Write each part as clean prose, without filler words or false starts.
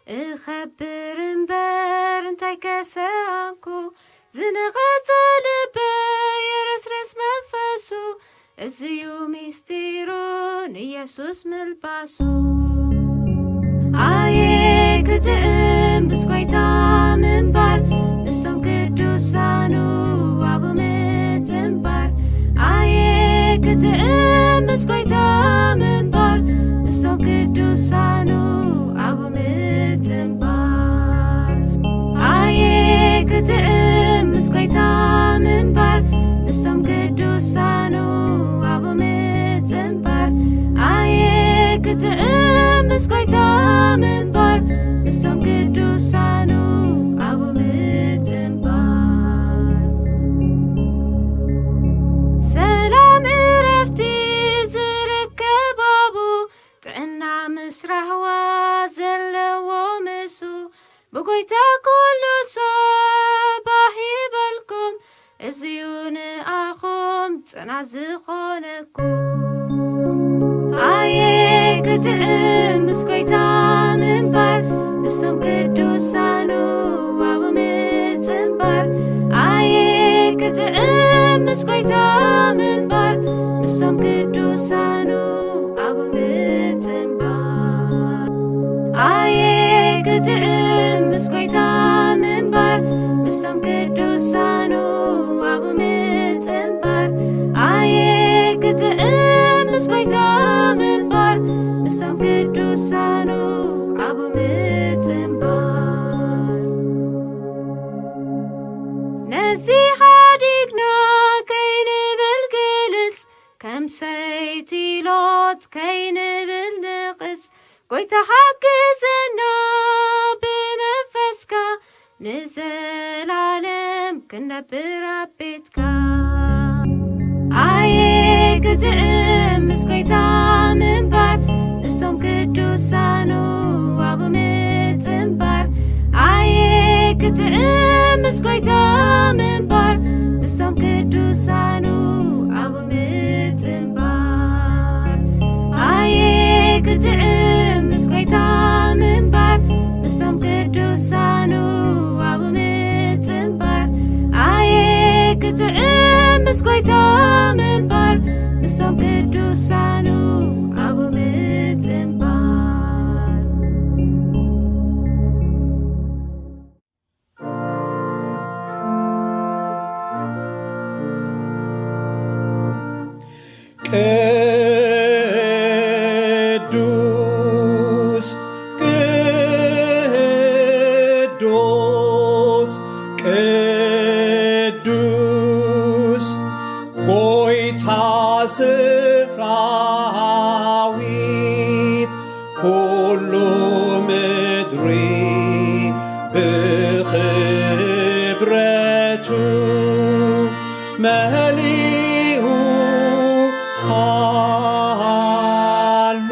እኸብር እምበር እንታይ ከሰንኩ ዝንቐጸል የረስረስ መንፈሱ እዝዩ ሚስጢሩ ንኢየሱስ ምልባሱ አየ ክትእም ብስኮይታ ምንባር ምስቶም ቅዱሳኑ አቡ ምጽምባር አየ ክትእም ብስኮይታ ምንባር ምስቶም ቅዱሳኑ አቡ ምጽምባር አየ ክትእም ብስኮይታ ምንባር ምስቶም ቅዱሳኑ አቡ ምጽምባር አየ ክትእም ብስኮይታ ምንባር ምስቶም ቅዱሳኑ አቡ ምጽምባር ሰላም ዕረፍቲ ዝርከባቡ ጥዕና ምስራህዋ ዘለዎ ምሱ ብጐይታ ኩሉ ሰባህ ይበልኩም እዝዩ ንኣኹም ጽናዕ ዝኾነኩም አየ ክትእም ብስኮይታ ምንባር ምስቶም ቅዱሳኑ አቡ ምጽምባር አየ ክትእም ብስኮይታ ምንባር ምስቶም ቅዱሳኑ አቡ ምጽምባር አየ ክትእም ብስኮይታ ምንባር ምስቶም ቅዱሳኑ አቡ ምጽምባር አየ ክትእም ብስኮይታ ምንባር ምስቶም ቅዱሳኑ አቡ ምጽምባር ነዚ ሓዲግና ከይንብል ግልጽ ከም ሰይቲ ሎጥ ከይንብል ንቕጽ ጐይታ ሓግዘና ብመንፈስካ ንዘላለም ክንነብር ኣብ ቤትካ አየ ክትእም ብስኮይታ ምንባር ምስቶም ቅዱሳኑ አቡ ምጽምባር አየ ክትእም ብስኮይታ ምንባር ምስቶም ቅዱሳኑ አቡ ምጽምባር አየ ክትእም ብስኮይታ ምንባር ምስቶም ቅዱሳኑ አቡ ምጽምባር አየ ክትእም ብስኮይታ ምንባር ምስቶም ቅዱሳኑ አቡ ምጽምባር ቅዱስ ቅዱስ ቅዱስ ጐይታ ሰራዊት ኩሉ ምድሪ ብኽብረቱ መሊኡ አሉ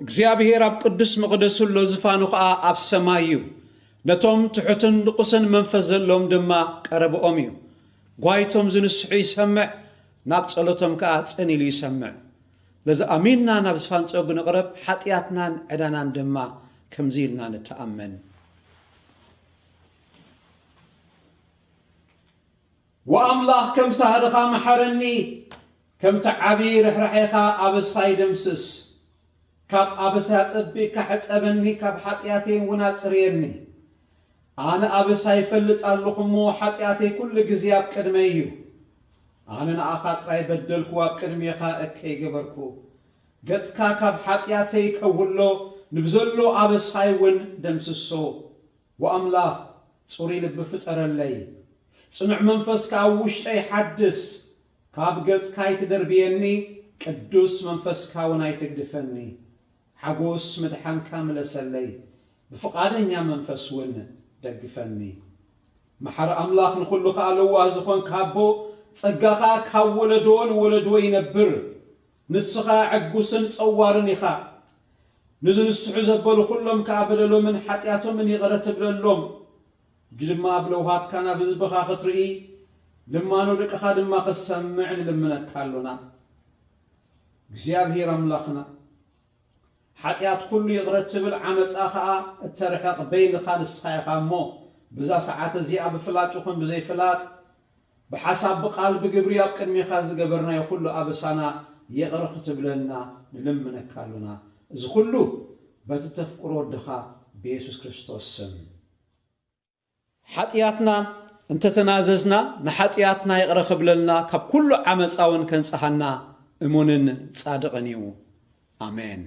እግዚአብሔር ኣብ ቅዱስ መቕደሱ ሎ ዝፋኑ ኸዓ ኣብ ሰማይ እዩ ነቶም ትሑትን ልቁስን መንፈስ ዘለዎም ድማ ቀረብኦም እዩ ጓይቶም ዝንስሑ ይሰምዕ ናብ ጸሎቶም ከዓ ጸኒሉ ይሰምዕ ለዚ ኣሚንና ናብ ዝፋንጸጉ ንቕረብ ሓጢኣትናን ዕዳናን ድማ ከምዚ ኢልና ንተኣመን ወኣምላኽ ከም ሳህድኻ መሓረኒ ከምቲ ዓብዪ ርሕራሕኻ ኣበሳይ ደምስስ ካብ ኣበሳይ ኣጸቢቕካ ሕጸበኒ ካብ ሓጢኣተይ እውን ኣጽርየኒ ኣነ ኣበሳይ ይፈልጥ ኣለኹ እሞ ሓጢኣተይ ኩሉ ግዜ ኣብ ቅድመይ እዩ ኣነ ንኣኻ ጥራይ በደልኩ ኣብ ቅድሜኻ እከይ ገበርኩ ገጽካ ካብ ሓጢኣተይ ከውሎ ንብዘሎ ኣበሳይ እውን ደምስሶ ወኣምላኽ ጽሩይ ልቢ ፍጠረለይ ጽኑዕ መንፈስካ ኣብ ውሽጠይ ሓድስ ካብ ገጽካ ይትደርብየኒ ቅዱስ መንፈስካ እውን ኣይትግድፈኒ ሓጎስ ምድሓንካ ምለሰለይ ብፍቓደኛ መንፈስ እውን ደግፈኒ መሓሪ ኣምላኽ ንኹሉ ኸ ኣለዋ ዝኾንካ ኣቦ ጸጋኻ ካብ ወለዶ ንወለዶ ይነብር ንስኻ ዕጉስን ጸዋርን ኢኻ ንዝንስሑ ዘበሉ ኩሎም ከዓ በደሎምን ሓጢኣቶምን ይቕረ ትብለሎም ድማ ብለውሃትካ ናብ ህዝብኻ ክትርኢ ልማኖ ደቅኻ ድማ ክሰምዕ ንልምነካ ኣሎና እግዚአብሔር አምላኽና ሓጢአት ኩሉ ይቕረት ትብል ዓመፃ ከዓ እተርሕቕ በይንኻ ንስኻ ኢኻ እሞ ብዛ ሰዓት እዚኣ ብፍላጥ ይኹን ብዘይፍላጥ ብሓሳብ ብቓል ብግብሪ ኣብ ቅድሚኻ ዝገበርናዮ ኩሉ ኣበሳና ይቕር ክትብለና ንልምነካ ኣለና እዚ ኩሉ በቲ ተፍቅሮ ወድኻ ብኢየሱስ ክርስቶስ ስም ሓጢአትና እንተተናዘዝና ንሓጢአትና ይቕር ክብለልና ካብ ኩሉ ዓመፃውን ከንፀሓና እሙንን ጻድቕን እዩ ኣሜን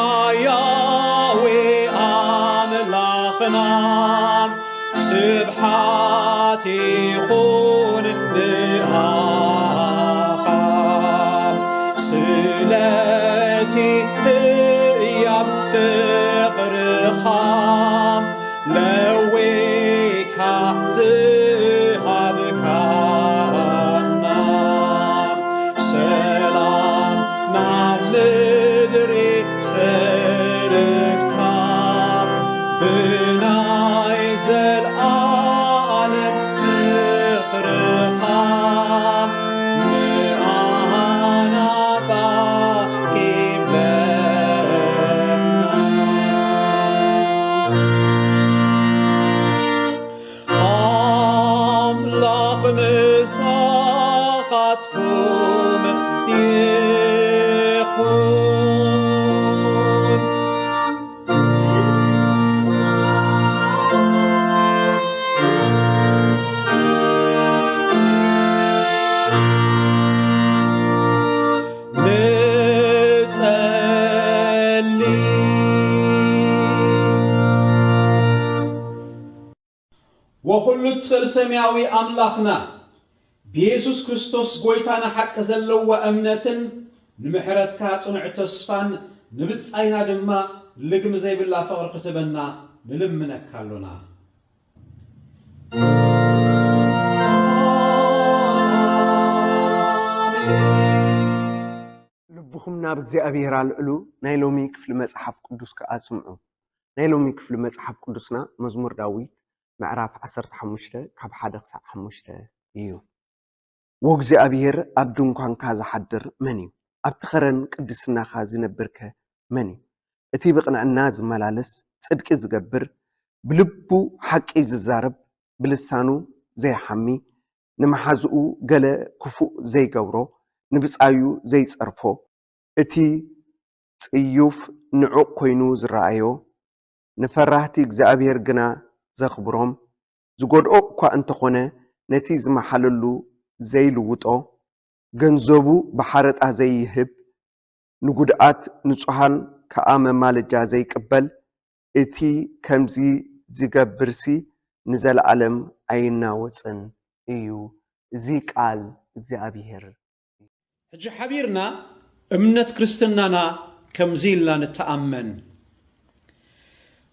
ሰማያዊ አምላኽና ስብሓት ይኹን ንኣኻ ስለቲ ሕያው ፍቕርኻ ለዊካ ዝሃብካና ሰላም ናብ ምድሪ ሰደድካ ብናይ ዘለዓለም ምኽርኻ ንኣና ባቂብለና ኣምላኽ ንስኻትኩም ይኹን وكل تخل سماوي أملاخنا بيسوس كريستوس قويتانا حق زلو وأمنة نمحرت كاتون عتصفان نبتس أينا دما لقم زي بالله فغر كتبنا نلمنا كالونا لبخم نابك زي أبيهر على الألو نايلومي كفل مسحف قدوس كأسمعو نايلومي كفل مسحف قدوسنا مزمور داويت معراف 15 كاب حدا قصع 5 إيو وغزي أبيهر أبدون كان كازا حدر منيو أبتخرن قدسنا خازي نبرك منيو اتي بقنا الناز ملالس صدق زقبر بلبو حق ززارب بلسانو زي حمي نمحازقو قل كفو زي قورو نبسايو زي صرفو اتي تيوف نعوق كوينو زرائيو نفرحتي እግዚአብሔር ግና ዘኽብሮም ዝጎድኦ እኳ እንተኾነ ነቲ ዝመሓለሉ ዘይልውጦ ገንዘቡ ብሓረጣ ዘይህብ ንጉድኣት ንጹሃን ከኣ መማለጃ ዘይቅበል እቲ ከምዚ ዝገብርሲ ንዘለዓለም ኣይናወፅን እዩ እዚ ቃል እግዚአብሔር ሕጂ ሓቢርና እምነት ክርስትናና ከምዚ ኢልና ንተኣመን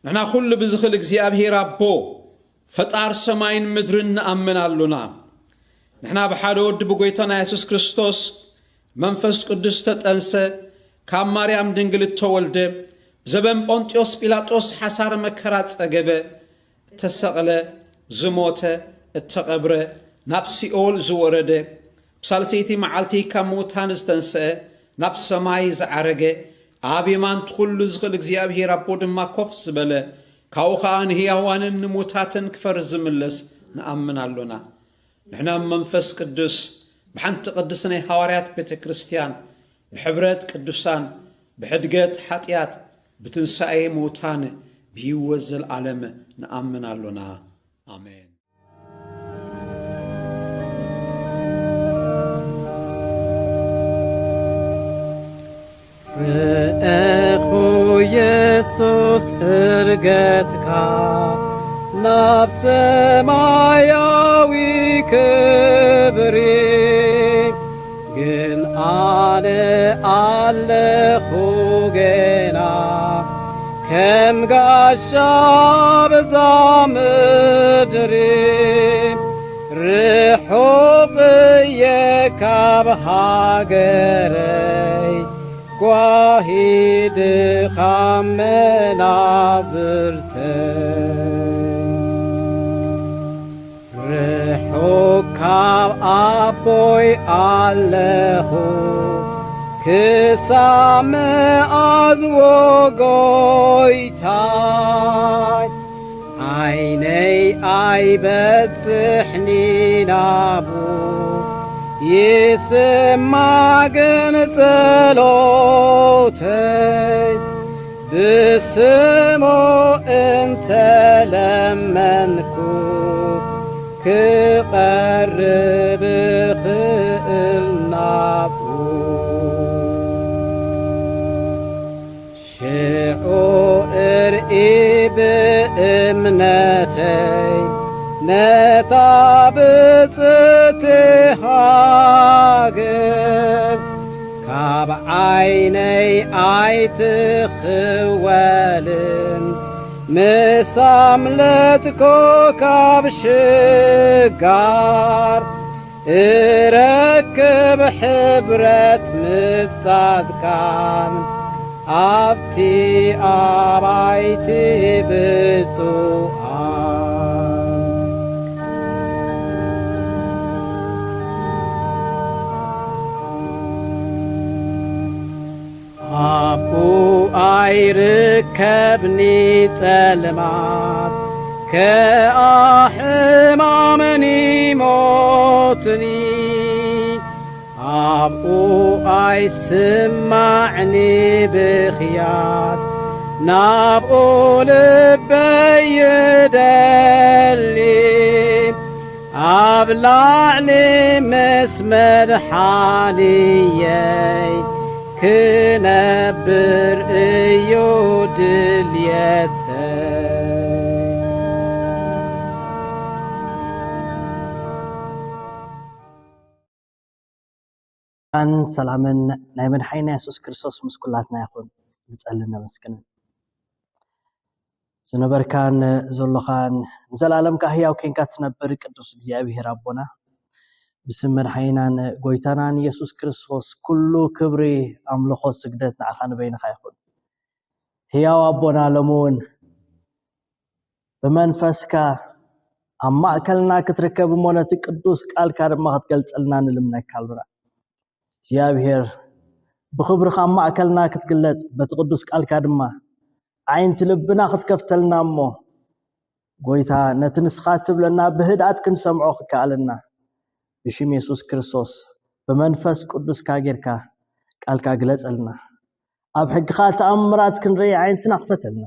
نحن كل بزخل እግዚአብሔር አቦ ፈጣር ሰማይን ምድርን ንኣምናሉና ንሕና ብሓደ ወዲ ብጎይታና ኢየሱስ ክርስቶስ መንፈስ ቅዱስ ተጠንሰ ካብ ማርያም ድንግል ተወልደ ዘበን ጶንጢዮስ ጲላጦስ ሓሳር መከራ ጸገበ ተሰቕለ ዝሞተ እተቐብረ ናብ ሲኦል ዝወረደ ብሳልሰይቲ መዓልቲ ካብ ሙታን ዝተንስአ ናብ ሰማይ ዝዓረገ ኣብ የማን ኩሉ ዝኽእል እግዚኣብሔር ኣቦ ድማ ኮፍ ዝበለ ካብኡ ከዓ ንህያዋንን ንሙታትን ክፈርድ ዝምለስ ንኣምናሉና ንሕና መንፈስ ቅዱስ ብሓንቲ ቅድስ ናይ ሐዋርያት ቤተ ክርስቲያን ብሕብረት ቅዱሳን ብሕድገት ኃጢአት ብትንሣኤ ሙታን ብሕይወት ዘለዓለም ንኣምናሉና ኣሜን። ርአኹ ኢየሱስ ዕርገትካ ናብ ሰማያዊ ክብሪ ግን ኣነ ኣለኹ ገና ከም ጋሻ በዛ ምድሪ ርሑቕ እየ ካብ ሃገረይ ጓሂድኻ መናብርተይ ርሑቕ ካብ ኣቦይ ኣለኹ ክሳብ መዓዝ ወጎይታይ ዓይነይ ኣይበጽሕኒ ናቡ ይስማዕ ግን ጸሎተይ ብስሙ እንተለመንኩ ክቐርብ እኽእል ናብኡ ሽዑ እርኢ ብእምነተይ ነታ ብጽእቲ ሃገር ካብ ዓይነይ ኣይትኽወልን ምስ ኣምለጥኮ ካብ ሽጋር እረክብ ሕብረት ምስ ጻድቃን ኣብቲ ኣባይቲ ብፁዓን ኣብኡ ኣይርከብኒ ጸልማት ከኣሕማምኒ ሞትኒ ኣብኡ ኣይስማዕኒ ብኽያት ናብኡ ልበይ ይደሊ ኣብ ላዕሊ ምስ መድሓኒየይ ክነብር እዩ ድልየተይ ኣን ሰላምን ናይ መድሓኒና ኢየሱስ ክርስቶስ ምስ ኩላትና ይኹን ንጸልይ ነመስግን ዝነበርካን ዘሎኻን ንዘላለምካ ህያው ኮንካ ትነብር ቅዱስ እግዚአብሔር ኣቦና ብስም መድሓኒናን ጎይታናን ኢየሱስ ክርስቶስ ኩሉ ክብሪ ኣምልኾ ስግደት ንዓኻ ንበይንኻ ይኹን ህያው ኣቦና ለሞን ብመንፈስካ ኣብ ማእከልና ክትርከብ እሞነቲ ቅዱስ ቃልካ ድማ ክትገልጸልና ንልምነካ ኣልብራ እግዚአብሔር ብኽብርኻ ኣብ ማእከልና ክትግለጽ በቲ ቅዱስ ቃልካ ድማ ዓይንቲ ልብና ክትከፍተልና እሞ ጎይታ ነቲ ንስኻ ትብለና ብህድኣት ክንሰምዖ ክከኣለና ብሽም ኢየሱስ ክርስቶስ በመንፈስ ቅዱስ ካጌርካ ቃልካ ግለጸልና ኣብ ሕግኻ ተኣምራት ክንርኢ ዓይንትና ክፈተልና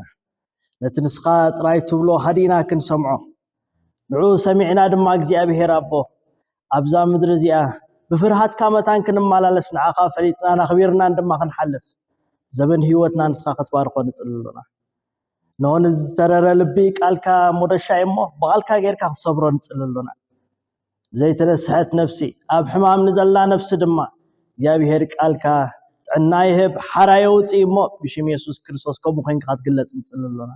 ነቲ ንስኻ ጥራይ ትብሎ ሃዲና ክንሰምዖ ንዑ ሰሚዕና ድማ እግዚአብሔር ኣቦ ኣብዛ ምድሪ እዚኣ ብፍርሃትካ መታን ክንመላለስ ንዓኻ ፈሊጥና ናኽቢርና ድማ ክንሓልፍ ዘበን ህይወትና ንስኻ ክትባርኾ ንጽልሉና ነሆን ዝተረረ ልቢ ቃልካ ሞደሻይ እሞ ብቓልካ ጌርካ ክሰብሮ ንጽልሉና ዘይተነስሐት ነፍሲ ኣብ ሕማም ንዘላ ነፍሲ ድማ እግዚአብሔር ቃልካ ጥዕና ይህብ ሓራ የውፅእ እሞ ብሽም ኢየሱስ ክርስቶስ ከምኡ ኮይንካ ክትግለጽ ንጽልሉና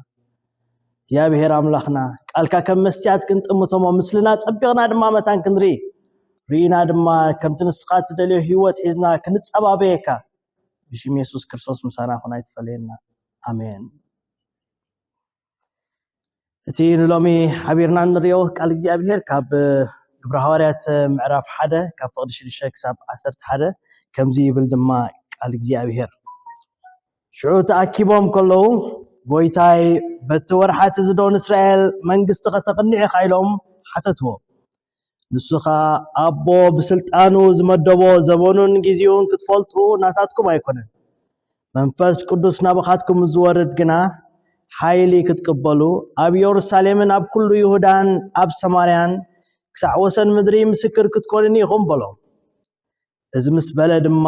እግዚአብሔር አምላኽና ቃልካ ከም መስትያት ክንጥምቶሞ ምስልና ፀቢቕና ድማ መታን ክንርኢ ሪኢና ድማ ከምቲ ንስኻ ትደልዮ ህይወት ሒዝና ክንፀባበየካ ብሽም ኢየሱስ ክርስቶስ ምሳና ኾና ይትፈለየና አሜን። እቲ ንሎሚ ሓቢርና ንሪኦ ቃል እግዚአብሔር ካብ ግብረ ሐዋርያት ምዕራፍ 1 ካብ ፍቕዲ 6 ክሳብ 11 ከምዚ ይብል ድማ ቃል እግዚአብሔር ሽዑ ተኣኪቦም ከለዉ ጎይታይ በቲ ወርሓት ዝዶን እስራኤል መንግስቲ ከተቕንዕ ኢኻ ኢሎም ሓተትዎ። ንሱኻ ኣቦ ብስልጣኑ ዝመደቦ ዘበኑን ጊዜውን ክትፈልጡ ናታትኩም ኣይኮነን። መንፈስ ቅዱስ ናባኻትኩም ዝወርድ ግና ሓይሊ ክትቅበሉ ኣብ ኢየሩሳሌምን ኣብ ኩሉ ይሁዳን ኣብ ሰማርያን ክሳዕ ወሰን ምድሪ ምስክር ክትኮኑኒ ኢኹም በሎም። እዚ ምስ በለ ድማ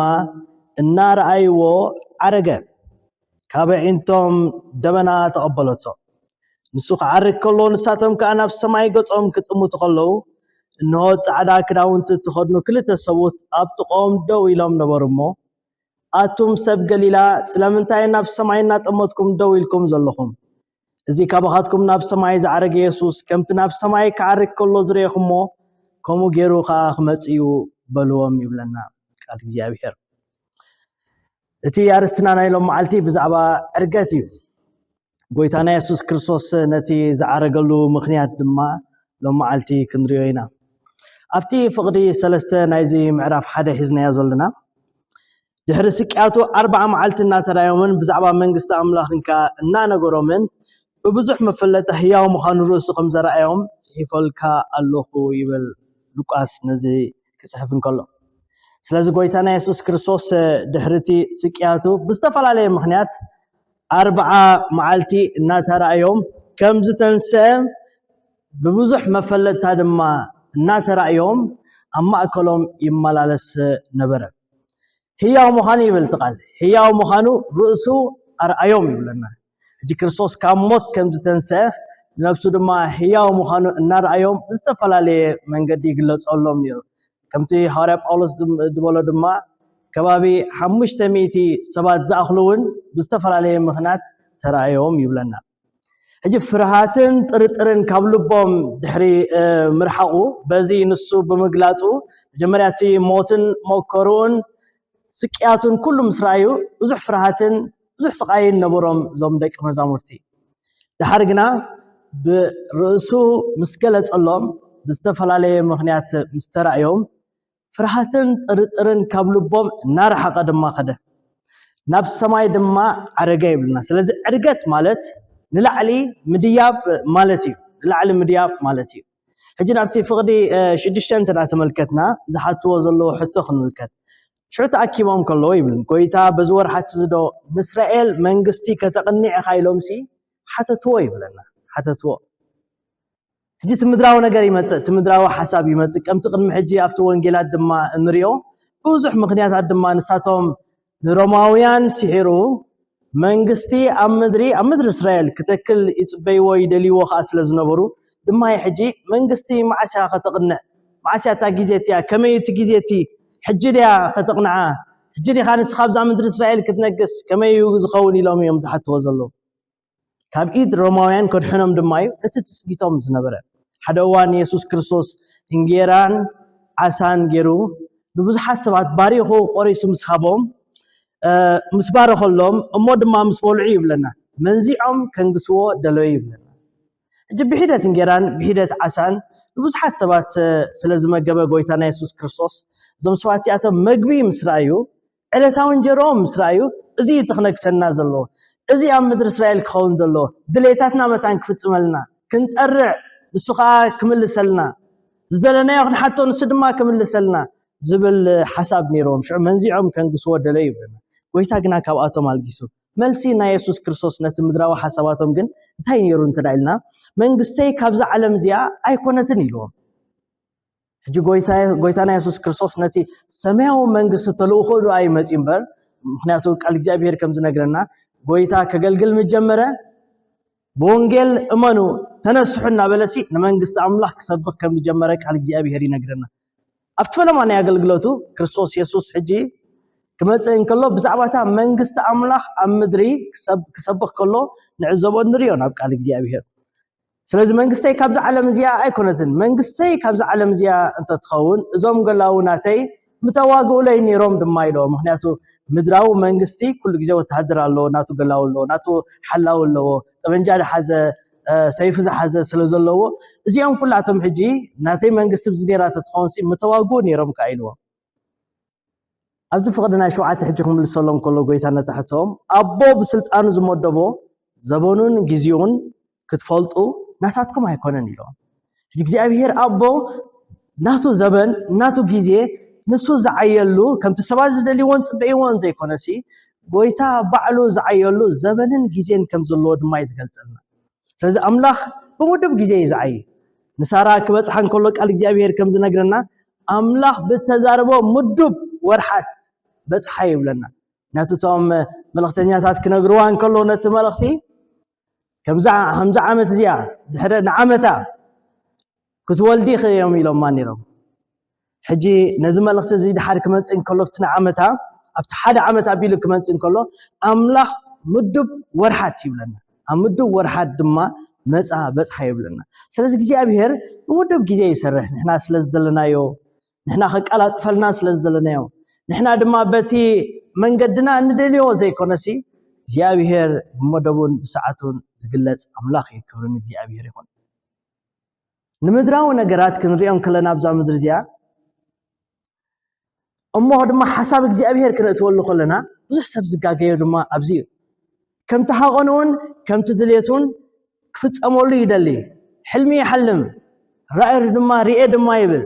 እናረኣይዎ ዓረገ ካብ ዒንቶም ደበና ተቐበለቶ። ንሱ ክዓርግ ከሎ ንሳቶም ከዓ ናብ ሰማይ ገጾም ክጥምቱ ከለዉ እነሆ ጻዕዳ ክዳውንቲ ተኸድኑ ክልተ ሰብኡት ኣብ ጥቖም ደው ኢሎም ነበሩ እሞ ኣቱም ሰብ ገሊላ ስለምንታይ ናብ ሰማይ እናጠመትኩም ደው ኢልኩም ዘለኹም? እዚ ካባኻትኩም ናብ ሰማይ ዝዓረገ ኢየሱስ ከምቲ ናብ ሰማይ ክዓርግ ከሎ ዝረአኹሞ ከምኡ ገይሩ ከዓ ክመጽእ እዩ በልዎም ይብለና ቃል እግዚአብሔር። እቲ ኣርስትና ናይ ሎም መዓልቲ ብዛዕባ ዕርገት እዩ። ጎይታና ኢየሱስ ክርስቶስ ነቲ ዝዓረገሉ ምኽንያት ድማ ሎም መዓልቲ ክንሪኦ ኢና። ኣብቲ ፍቕዲ 3 ናይዚ ምዕራፍ 1 ሒዝናዮ ዘለና ድሕሪ ስቅያቱ 40 መዓልቲ እናተራእዮምን ብዛዕባ መንግስቲ ኣምላኽንካ እናነገሮምን ብብዙሕ መፈለጢ ህያው ምዃኑ ርእሱ ከም ዘረኣዮም ጽሒፈልካ ኣለኹ ይብል ሉቃስ ነዚ ክጽሕፍ እንከሎ። ስለዚ ጎይታና ኢየሱስ ክርስቶስ ድሕርቲ ስቅያቱ ብዝተፈላለየ ምኽንያት 40 መዓልቲ እናተራእዮም ከም ዝተንስአ ብብዙሕ መፈለጥታ ድማ እናተራእዮም ኣብ ማእከሎም ይመላለስ ነበረ። ህያው ምዃኑ ይብል ትቃል ህያው ምዃኑ ርእሱ ኣርኣዮም ይብለና። እጂ ክርስቶስ ካብ ሞት ከም ዝተንስአ ነፍሱ ድማ ህያው ምዃኑ እናርኣዮም ብዝተፈላለየ መንገዲ ይግለጸሎም ነይሩ። ከምቲ ሐዋርያ ጳውሎስ ድበሎ ድማ ከባቢ 500 ሰባት ዝኣኽሉውን ብዝተፈላለየ ምኽንያት ተራእዮም ይብለና። እጂ ፍርሃትን ጥርጥርን ካብ ልቦም ድሕሪ ምርሓቑ በዚ ንሱ ብምግላጹ መጀመርያቲ ሞትን መከሩን ስቅያቱን ኩሉ ምስ ረኣዩ ብዙሕ ፍርሃትን ብዙሕ ስቃይን ነበሮም እዞም ደቂ መዛሙርቲ። ድሓር ግና ብርእሱ ምስ ገለጸሎም ብዝተፈላለየ ምኽንያት ምስ ተራእዮም ፍርሃትን ጥርጥርን ካብ ልቦም እናረሓቐ ድማ ኸደ ናብ ሰማይ ድማ ዓረገ ይብልና። ስለዚ ዕርገት ማለት ንላዕሊ ምድያብ ማለት እዩ። ንላዕሊ ምድያብ ማለት እዩ። ሕጂ ናብቲ ፍቕዲ 6 እናተመልከትና ዝሓትዎ ዘለዎ ሕቶ ክንምልከት። ሽዑ ተኣኪቦም ከለዉ ይብል ጎይታ በዚ ወርሓት ዝዶ ንእስራኤል መንግስቲ ከተቕንዕ ኢኻ ኢሎምሲ ሓተትዎ ይብለና። ሓተትዎ ሕጂ እቲ ምድራዊ ነገር ይመጽእ፣ እቲ ምድራዊ ሓሳብ ይመጽእ። ከምቲ ቅድሚ ሕጂ ኣብቲ ወንጌላት ድማ እንሪኦ ብዙሕ ምኽንያታት ድማ ንሳቶም ንሮማውያን ሲሒሩ መንግስቲ ኣብ ምድሪ እስራኤል ክትክል ይጽበይዎ ይደልይዎ ከዓ ስለ ዝነበሩ ድማ ሕጂ መንግስቲ ማዕስያ ከተቕንዕ ማዕስያ እታ ጊዜት እያ ከመይ እቲ ጊዜቲ ሕጂ ድያ ከተቕንዓ ሕጂ ዲኻ ንስኻ ኣብዛ ምድሪ እስራኤል ክትነግስ ከመይ እዩ ዝኸውን ኢሎም እዮም ዝሓትዎ ዘለዉ። ካብ ኢድ ሮማውያን ከድሕኖም ድማ እዩ እቲ ትጽቢቶም ዝነበረ። ሓደ እዋን ኢየሱስ ክርስቶስ እንጌራን ዓሳን ገይሩ ንብዙሓት ሰባት ባሪኹ ቆሪሱ ምስ ሃቦም ምስ ባረኸሎም እሞ ድማ ምስ በልዑ ይብለና መንዚዖም ከንግስዎ ደለዩ ይብለና። እጂ ብሂደት እንጌራን ብሂደት ዓሳን ንብዙሓት ሰባት ስለ ዝመገበ ጎይታና ኢየሱስ ክርስቶስ እዞም ሰባት እዚኣቶም መግቢ ምስ ረኣዩ ዕለታዊ እንጀሮኦም ምስ ረኣዩ እዚ ትኽነግሰና ዘሎ እዚ ኣብ ምድሪ እስራኤል ክኸውን ዘሎ ድሌታትና መታን ክፍጽመልና ክንጠርዕ ንሱ ከዓ ክምልሰልና ዝደለናዮ ክንሓቶ ንሱ ድማ ክምልሰልና ዝብል ሓሳብ ነይሮም። ሽዑ መንዚዖም ከንግስዎ ደለዩ ይብለና። ጎይታ ግና ካብኣቶም ኣልጊሱ መልሲ ናይ ኢየሱስ ክርስቶስ ነቲ ምድራዊ ሓሳባቶም ግን እንታይ ነይሩ እንተዳኢልና መንግስተይ ካብዛ ዓለም እዚኣ ኣይኮነትን ኢልዎም። ሕጂ ጎይታና ኢየሱስ ክርስቶስ ነቲ ሰማያዊ መንግስቲ ተልእኮ ዶ ኣይመጽእ እምበር ምክንያቱ ቃል እግዚአብሔር ከም ዝነግረና ጎይታ ከገልግል ምጀመረ በወንጌል እመኑ ተነስሑ እናበለሲ ንመንግስቲ ኣምላኽ ክሰብኽ ከም ዝጀመረ ቃል እግዚአብሔር ይነግረና። ኣብቲ ፈለማ ናይ ኣገልግሎቱ ክርስቶስ ኢየሱስ ሕጂ ክመጽእ እንከሎ ብዛዕባታ መንግስቲ ኣምላኽ ኣብ ምድሪ ክሰብኽ ከሎ ንዕዘቦ ንሪኦ ናብ ቃል እግዚአብሔር። ስለዚህ መንግስተይ ካብዛ ዓለም እዚኣ ኣይኮነትን መንግስተይ ካብዛ ዓለም እዚኣ እንተትኸውን እዞም ገላውናተይ ምተዋግኡለይ ነይሮም ድማ ኢሎም ምክንያቱ ምድራዊ መንግስቲ ኩሉ ግዜ ወተሃደር ኣለዎ ናቱ ገላው ኣለዎ ናቱ ሓላው ኣለዎ ጠበንጃ ዝሓዘ ሰይፍ ዝሓዘ ስለ ዘለዎ እዚኦም ኩላቶም ሕጂ ናተይ መንግስቲ ብዝኔራ ተትኾንሲ ምተዋግኡ ነይሮም ካኢልዎም ኣብዚ ፍቅድና 7 ሕጂ ክምልሰሎም ከሎ ጎይታ ነታሕቶም ኣቦ ብስልጣኑ ዝመደቦ ዘበኑን ግዚኡን ክትፈልጡ ናታትኩም ኣይኮነን ኢሎም ሕጂ እግዚአብሔር ኣቦ ናቱ ዘበን ናቱ ጊዜ ንሱ ዝዓየሉ ከምቲ ሰባት ዝደልይዎን ጽበይዎን ዘይኮነሲ ጎይታ ባዕሉ ዝዓየሉ ዘበንን ጊዜን ከም ዘለዎ ድማ ይዝገልጸልና ስለዚ ኣምላኽ ብሙድብ ጊዜ ይዝዓይ ንሳራ ክበጽሓን ከሎ ቃል እግዚአብሔር ከም ዝነግረና ኣምላኽ ብተዛረቦ ሙድብ ወርሓት በጽሓ ይብለና ናቱቶም መልእክተኛታት ክነግሩዋን ከሎ ነቲ መልእክቲ ከምዛ ዓመት እዚኣ ድሕረ ንዓመታ ክትወልዲ ኸዮም ኢሎም ማን ነይሮም ሕጂ ነዚ መልእክቲ እዚ ድሓር ክመጽእ እንከሎ ፍትና ዓመታ ኣብቲ ሓደ ዓመት ኣቢሉ ክመጽእ እንከሎ ኣምላኽ ሙድብ ወርሓት ይብለና ኣብ ሙድብ ወርሓት ድማ መጻ በጽሓ ይብለና ስለዚ እግዚአብሔር ሙድብ ጊዜ ይሰርሕ ንሕና ስለዝደለናዮ ንሕና ከቃላጥፈልና ስለዝደለናዮ ንሕና ድማ በቲ መንገድና እንደልዮ ዘይኮነሲ እግዚአብሔር ብመደቡን ብሰዓቱን ዝግለጽ ኣምላኽ እዩ ክብርን እግዚአብሔር ይኹን ንምድራዊ ነገራት ክንሪኦም ከለና ኣብዛ ምድሪ እዚኣ እሞ ድማ ሓሳብ እግዚአብሔር ክንእትወሉ ከለና ብዙሕ ሰብ ዝጋገዮ ድማ ኣብዚ ከምቲ ሓቆኑን ከምቲ ድሌቱን ክፍጸመሉ ይደሊ ሕልሚ ይሐልም ራእይ ድማ ሪኤ ድማ ይብል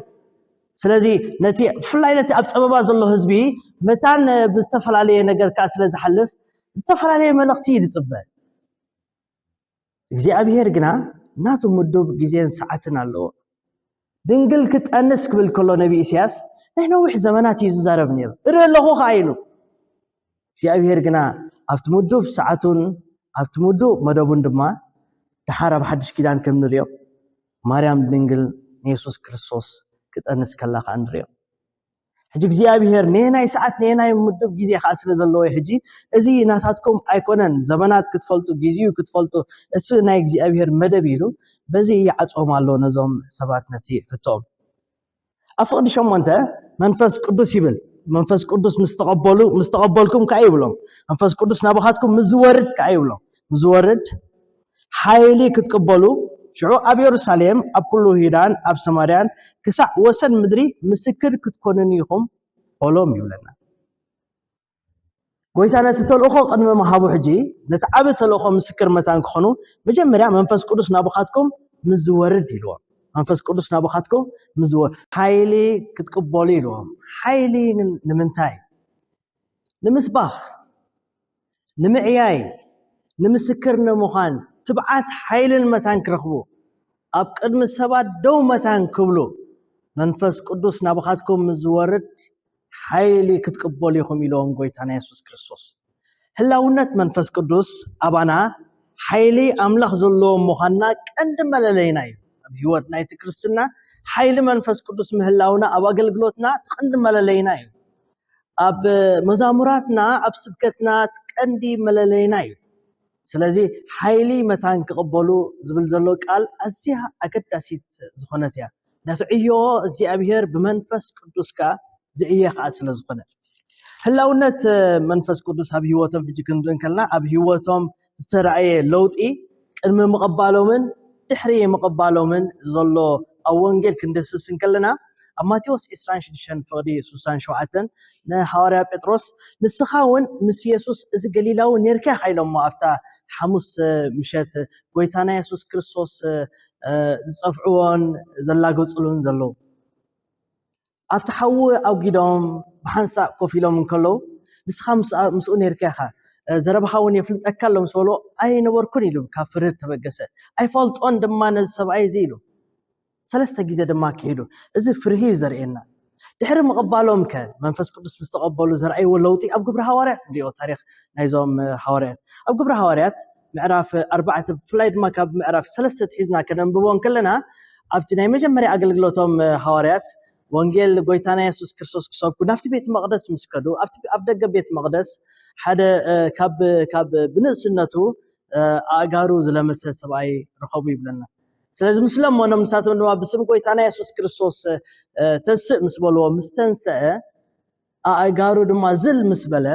ስለዚ ነቲ ፍላይ ነቲ ኣብ ፀበባ ዘሎ ህዝቢ መታን ብዝተፈላለየ ነገር ካ ስለ ዝሐልፍ ዝተፈላለየ መልእክቲ ይጽበል እግዚአብሔር ግና ናቱ ምድብ ጊዜን ሰዓትን ኣለዎ ድንግል ክትአንስ ክብል ከሎ ነቢ ኢሳያስ ናይ ነዊሕ ዘመናት እዩ ዝዛረብ ነይሩ እረለኹ ኻይሉ እግዚአብሔር ግና ኣብቲ ምድብ ሰዓቱን ኣብቲ ምድብ መደቡን ድማ ድሓር ኣብ ሓድሽ ኪዳን ከም ንሪኦ ማርያም ድንግል ኢየሱስ ክርስቶስ ክትአንስ ከላኻ ንሪኦ ሕጂ እግዚአብሔር ነናይ ሰዓት ነናይ ምድብ ጊዜ ካ ስለ ዘለዎ ሕጂ እዚ ናታትኩም ኣይኮነን ዘመናት ክትፈልጡ ግዚኡ ክትፈልጡ እቲ ናይ እግዚአብሔር መደብ ኢሉ በዚ ይዓጾም ኣሎ ነዞም ሰባት ነቲ ሕቶም ኣፍቅዲ 8 መንፈስ ቅዱስ ይብል መንፈስ ቅዱስ ምስተቀበልኩም ከ ይብሎም መንፈስ ቅዱስ ናባኻትኩም ምዝወርድ ከ ይብሎም ምዝወርድ ሓይሊ ክትቀበሉ ሽዑ ኣብ ኢየሩሳሌም ኣብ ኩሉ ይሁዳን ኣብ ሰማርያን ክሳዕ ወሰን ምድሪ ምስክር ክትኮኑን ኢኹም በሎም ይብለና ጎይታ ነቲ ተልእኾ ቅድሚ መሃቡ ሕጂ ነቲ ዓብ ተልእኾ ምስክር መታን ክኾኑ መጀመርያ መንፈስ ቅዱስ ናባኻትኩም ምዝወርድ ኢልዎም መንፈስ ቅዱስ ናባኻትኩም ምዝወርድ ሓይሊ ክትቀበሉ ኢልዎም ሓይሊ ንምንታይ ንምስባኽ ንምዕያይ ንምስክር ንምዃን ትብዓት ሓይልን መታን ክረኽቡ ኣብ ቅድሚ ሰባት ደው መታን ክብሉ መንፈስ ቅዱስ ናባኻትኩም ዝወርድ ሓይሊ ክትቀበሉ ኢኹም ኢሎም ጎይታና ኢየሱስ ክርስቶስ ህላውነት መንፈስ ቅዱስ ኣባና ሓይሊ ኣምላኽ ዘለዎ ምዃንና ቀንዲ መለለይና እዩ ኣብ ህይወት ናይቲ ክርስትና ሓይሊ መንፈስ ቅዱስ ምህላውና ኣብ ኣገልግሎትና ቀንዲ መለለይና እዩ ኣብ መዛሙራትና ኣብ ስብከትና ቀንዲ መለለይና እዩ ስለዚ ሓይሊ መታን ክቀበሉ ዝብል ዘሎ ቃል ኣዝያ ኣገዳሲት ዝኾነት እያ ነትዕዮ እግዚአብሔር ብመንፈስ ቅዱስካ ዝዕየኻ ስለ ዝኾነ ህላውነት መንፈስ ቅዱስ ኣብ ህይወቶም ሕጂ ክንሪኢ ከለና ኣብ ህይወቶም ዝተረኣየ ለውጢ ቅድሚ ምቕባሎምን ድሕሪ ምቕባሎምን ዘሎ ኣብ ወንጌል ክንደስስ ከለና ኣብ ማቴዎስ 26 ፍቅዲ 67 ንሐዋርያ ጴጥሮስ ንስኻ እውን ምስ ኢየሱስ እዚ ገሊላዊ ነርካ ኻይሎሞ ኣፍታ ሓሙስ ምሸት ጎይታና ኢየሱስ ክርስቶስ ዝጸፍዕዎን ዘላገጹሉን ዘለው ኣብቲ ሓዊ ኣውጊዶም ብሓንሳእ ኮፍ ኢሎም እንከለው ንስኻ ምስኡ ነርካ ኢኻ ዘረባኻ እውን የፍልጠካ ኣሎ ምስ በሎ ኣይነበርኩን ኢሉ ካብ ፍርህት ተበገሰ ኣይፈልጦን ድማ ነዚ ሰብኣይ እዚ ኢሉ ሰለስተ ግዜ ድማ ክሄዱ እዚ ፍርሂ ዘርእየና ድሕሪ ምቕባሎም ከ መንፈስ ቅዱስ ምስተቀበሉ ዘርአይዎ ለውጢ ኣብ ግብረ ሐዋርያት ንሪኦ ታሪክ ናይዞም ሐዋርያት ኣብ ግብረ ሐዋርያት ምዕራፍ 4 ፍላይ ድማ ካብ ምዕራፍ 3 ትሒዝና ከነንብቦን ከለና ኣብቲ ናይ መጀመርያ ኣገልግሎቶም ሐዋርያት ወንጌል ጎይታና ኢየሱስ ክርስቶስ ክሰብኩ ናብቲ ቤት መቅደስ ምስከዱ ኣብ ደገ ቤት መቅደስ ሓደ ካብ ብንእስነቱ ኣጋሩ ዝለመሰ ሰብኣይ ረኸቡ ይብለና ስለዚህ ምስለም ሆኖም ንሳቶም ድማ ብስም ጎይታና ኢየሱስ ክርስቶስ ተስእ ምስ በልዎ ምስ ተንስአ ኣእጋሩ ድማ ዝል ምስ በለ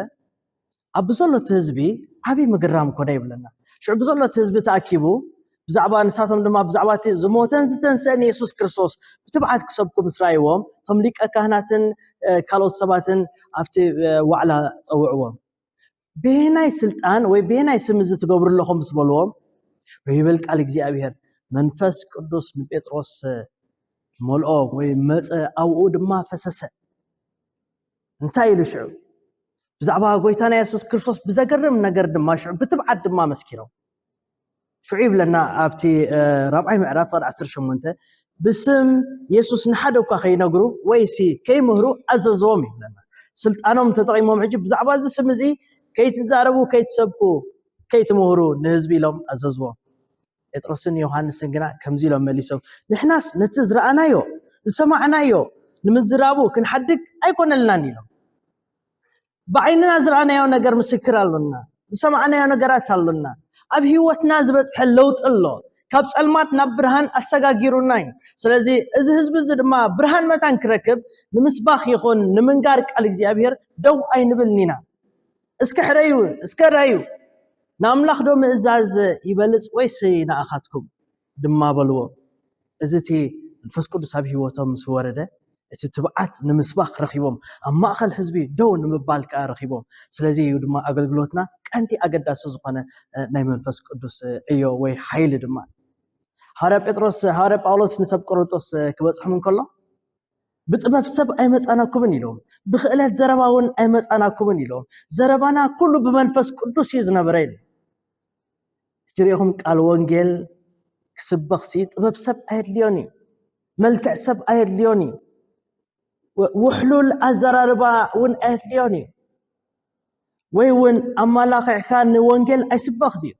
ኣብ ብዘሎት ህዝቢ ዓብይ ምግራም ኮነ ይብለና ሽዑ ብዘሎት ህዝቢ ተኣኪቡ ብዛዕባ ንሳቶም ድማ ብዛዕባ እቲ ዝሞተን ዝተንስአን ኢየሱስ ክርስቶስ ብትብዓት ክሰብኩ ምስ ራእይዎም እቶም ሊቀ ካህናትን ካልኦት ሰባትን ኣብቲ ዋዕላ ፀውዕዎም ብናይ ስልጣን ወይ ብናይ ስም እዚ ትገብሩ ኣለኹም ምስ በልዎም ይብል ቃል እግዚኣብሔር መንፈስ ቅዱስ ንጴጥሮስ መልኦ ወይ መፀ ኣብኡ ድማ ፈሰሰ እንታይ ኢሉ ሽዑ ብዛዕባ ጎይታና ኢየሱስ ክርስቶስ ብዘገርም ነገር ድማ ሽዑ ብትብዓት ድማ መስኪሮም ሽዑ ይብለና ኣብቲ ራብዓይ ምዕራፍ 18 ብስም ኢየሱስ ንሓደ እኳ ከይነግሩ ወይሲ ከይምህሩ ኣዘዝዎም ይብለና ስልጣኖም ተጠቂሞም ሕጂ ብዛዕባ እዚ ስም እዚ ከይትዛረቡ ከይትሰብኩ ከይትምህሩ ንህዝቢ ኢሎም ኣዘዝዎም ጴጥሮስን ዮሐንስን ግና ከምዚ ኢሎም መሊሶም ንሕናስ ነቲ ዝረኣናዮ ዝሰማዕናዮ ንምዝራቡ ክንሓድግ ኣይኮነልናን ኢሎም بعيننا زرعنا ነገር ምስክር አለና ዝሰማዕናዮ ነገራት አለና ኣብ ህይወትና ዝበጽሐ ለውጥ ኣሎ ካብ ጸልማት ናብ ብርሃን አሰጋጊሩና ስለዚ እዚ ህዝብ እዚ ድማ ብርሃን መታን ክረክብ ንምስባኽ ይኹን ንምንጋር ቃል እግዚአብሔር ደው አይንብልኒና እስከ ሕረዩ እስከ ራዩ ናምላኽ ዶ ምእዛዝ ይበልጽ ወይስ ንኣኻትኩም ድማ በልዎ እዚቲ መንፈስ ቅዱስ ኣብ ህይወቶም ስወረደ እቲ ትብዓት ንምስባኽ ረኺቦም ኣብ ማእኸል ህዝቢ ደው ንምባል ከዓ ረኺቦም ስለዚ ድማ ኣገልግሎትና ቀንዲ ኣገዳሲ ዝኾነ ናይ መንፈስ ቅዱስ እዮ ወይ ሓይሊ ድማ ሃርያ ጴጥሮስ ሃርያ ጳውሎስ ንሰብ ቆሮንጦስ ክበጽሖም እንከሎ ብጥበብ ሰብ ኣይመጻናኩምን ኢሎም ብኽእለት ዘረባውን ኣይመጻናኩምን ኢሎም ዘረባና ኩሉ ብመንፈስ ቅዱስ እዩ ዝነበረ ኢሉ ጅሪኹም ቃል ወንጌል ክስበኽሲ ጥበብ ሰብ ኣየድልዮኒ መልክዕ ሰብ ኣየድልዮኒ وحلول الزراربا ون أهليوني ويون أملاك كان وانجيل أسبخدي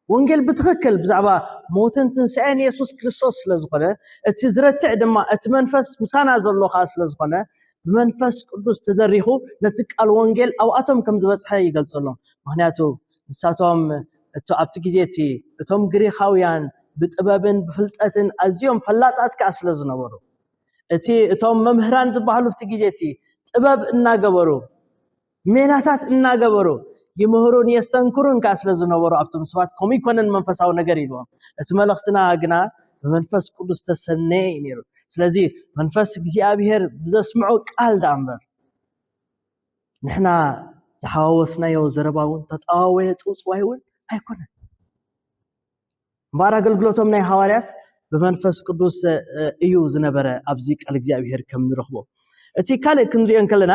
وانجيل بتخكل بزعبا موتن تنسعين يسوع كريستوس لزقنا التزرت تعدما أتمنفس مسانا زلوا خاص لزقنا بمنفس قدوس تدريخو نتك الوانجيل أو أتم كم زبط حي قلت لهم مهنياتو نساتهم تو أبتكيزيتي توم غريخاويان بتأبابن بفلتأتن أزيوم فلاتات كأس لزنورو እቲ እቶም መምህራን ዝበሃሉ ፍትጊዜቲ ጥበብ እናገበሩ ሜናታት እናገበሩ ይምህሩን የስተንክሩን ካስለ ዝነበሩ ኣብቶም ሰባት ከም ይኮነን መንፈሳዊ ነገር ኢሎም እቲ መልእኽትና ግና በመንፈስ ቅዱስ ተሰነየ ነይሩ ስለዚ መንፈስ እግዚአብሔር ብዘስምዑ ቃል ዳምበር ንሕና ዝሓዋወስናዮ ዘረባውን ተጣዋወየ ጽውጽዋይውን ኣይኮነን ባር ኣገልግሎቶም ናይ ሐዋርያት بمنفس قدوس ايو زنبره ابزي قال እግዚአብሔር ከም ንረኽቦ እቲ ካልእ ክንሪኦ ከለና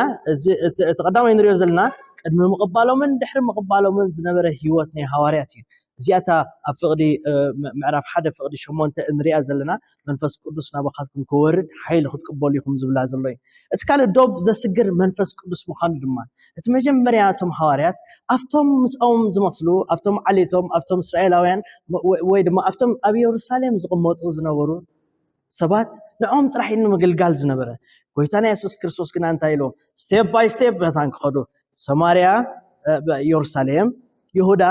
ተቀዳማይ ንሪኦ ዘለና ቅድሚ መቀባሎምን ድሕሪ መቀባሎምን ዝነበረ ህይወት ናይ ሐዋርያት እዩ እዚኣታ ኣብ ፍቅዲ ምዕራፍ 1 ፍቅዲ 8 እንሪኣ ዘለና መንፈስ ቅዱስ ናባኻትኩም ክወርድ ሓይሊ ክትቀበሉ ኢኹም ዝብላ ዘሎ እቲ ካልእ ዶብ ዘስግር መንፈስ ቅዱስ ምዃኑ ድማ እቲ መጀመርያ እቶም ሐዋርያት ኣብቶም ምስኦም ዝመስሉ ኣብቶም ዓሌቶም ኣብቶም እስራኤላውያን ወይ ድማ ኣብቶም ኣብ ኢየሩሳሌም ዝቕመጡ ዝነበሩ ሰባት ንዖም ጥራሕ ንምግልጋል ዝነበረ ጎይታና ኢየሱስ ክርስቶስ ግና እንታይ ኢሉ ስቴፕ ባይ ስቴፕ መታን ክኸዱ ሰማርያ ኢየሩሳሌም ይሁዳ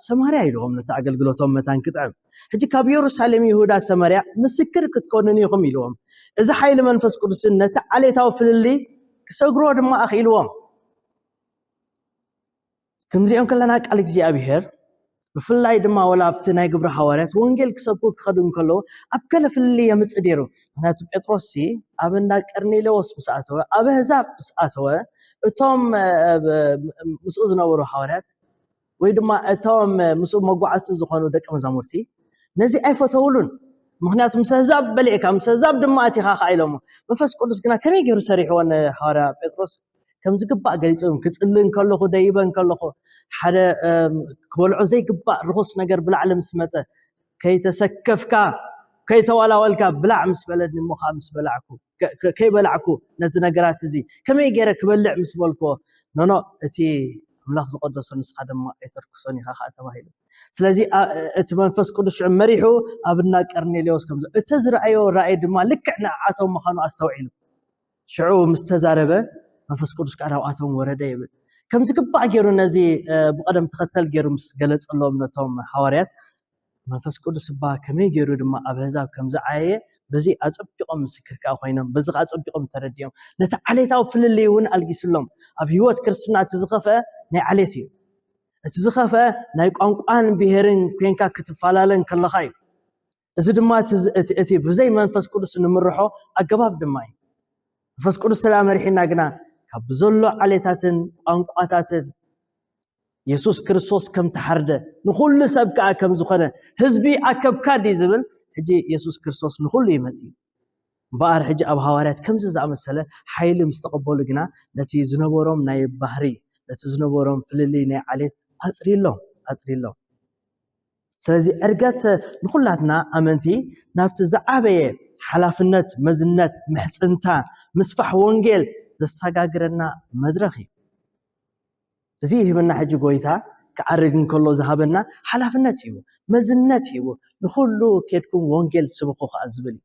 ሰማርያ ኢሎም ነታ አገልግሎቶም መታን ክጥዕም ሕጂ ካብ ኢየሩሳሌም ይሁዳ ሰማርያ ምስክር ክትኮኑን ኢኹም ኢሎም እዚ ሓይሊ መንፈስ ቅዱስ ነታ ዓሌታው ፍልሊ ክሰግሮ ድማ ኣኺልዎም ክንሪኦም ከለና ቃል እግዚአብሔር ብፍላይ ድማ ወላብቲ ናይ ግብረ ሐዋርያት ወንጌል ክሰብኩ ክኸዱ እንከለዉ ኣብ ገለ ፍልሊ የምጽእ ነይሩ ምክንያቱ ጴጥሮስ ኣብ እንዳ ቀርኔሌዎስ ምስ ኣተወ ኣብ ኣሕዛብ ምስ ኣተወ እቶም ምስኡ ዝነበሩ ሐዋርያት ወይ ድማ እቶም ምስኡ መጓዓዝቲ ዝኾኑ ደቀ መዛሙርቲ ነዚ ኣይፈተውሉን ምክንያቱ ምስ ኣሕዛብ በሊዕካ ምስ ኣሕዛብ ድማ ኣቲኻ ኢሎም መንፈስ ቅዱስ ግና ከመይ ገይሩ ሰሪሕዎን ሐዋርያ ጴጥሮስ ከም ዝግባእ ገሊፆም ክጽልን ከለኹ ደይበን ከለኹ ሓደ ክበልዖ ዘይግባእ ርኹስ ነገር ብላዕሊ ምስ መፀ ከይተሰከፍካ ከይተዋላወልካ ብላዕ ምስ በለድኒ እሞኻ ምስ በላዕኩ ከይበላዕኩ ነቲ ነገራት እዚ ከመይ ገይረ ክበልዕ ምስ በልኮ ኖኖ እቲ አምላክ ዝቀደሶ ንስኻ ድማ ኣይተርክሶን ኢኻ ተባሂሉ ስለዚ እቲ መንፈስ ቅዱስ መሪሑ ኣብና ቀርኔሌዎስ ከም እቲ ዝረአዮ ራእይ ድማ ልክዕ ንዓቶም ምዃኑ ኣስተውዒሉ ሽዑ ምስ ተዛረበ መንፈስ ቅዱስ ቃል ኣብኣቶም ወረደ ይብል ከም ዝግባእ ገይሩ ነዚ ብቀደም ተኸተል ገይሩ ምስ ገለጸሎም ነቶም ሐዋርያት መንፈስ ቅዱስ ባ ከመይ ገይሩ ድማ ኣብ ህዛብ ከም ዝዓየ በዚ ኣጸቢቆም ምስክር ከዓ ኮይኖም በዚ ኣጸቢቆም ተረድዮም ነታ ዓሌታው ፍልልይ እውን ኣልጊስሎም ኣብ ህይወት ክርስትና ትዝኸፈ ናይ ዓሌት እዩ እቲ ዝኸፈ ናይ ቋንቋን ብሄርን ኮንካ ክትፈላለን ከለኻ እዩ እዚ ድማ እቲ ብዘይ መንፈስ ቅዱስ ንምርሖ ኣገባብ ድማ እዩ መንፈስ ቅዱስ ስለ መሪሕና ግና ካብ ዘሎ ዓሌታትን ቋንቋታትን ኢየሱስ ክርስቶስ ከም ተሓርደ ንኹሉ ሰብ ከዓ ከም ዝኾነ ህዝቢ ኣከብካ ዲ ዝብል ሕጂ ኢየሱስ ክርስቶስ ንኹሉ ይመጽ ባር ሕጂ ኣብ ሐዋርያት ከምዚ ዝኣመሰለ ሓይሊ ምስ ተቀበሉ ግና ነቲ ዝነበሮም ናይ ባህሪ ነቲ ዝነበሮም ፍልልይ ናይ ዓሌት ኣጽሪሎም ስለዚ ዕርገት ንኹላትና ኣመንቲ ናብቲ ዝዓበየ ሓላፍነት መዝነት ምሕጽንታ ምስፋሕ ወንጌል ዘሰጋግረና መድረኽ እዩ እዚ ይህብና ሕጂ ጎይታ ከዓርግን ከሎ ዝሃበና ሓላፍነት እዩ መዝነት እዩ ንኹሉ ከድኩም ወንጌል ስብኹ ከዓ ዝብል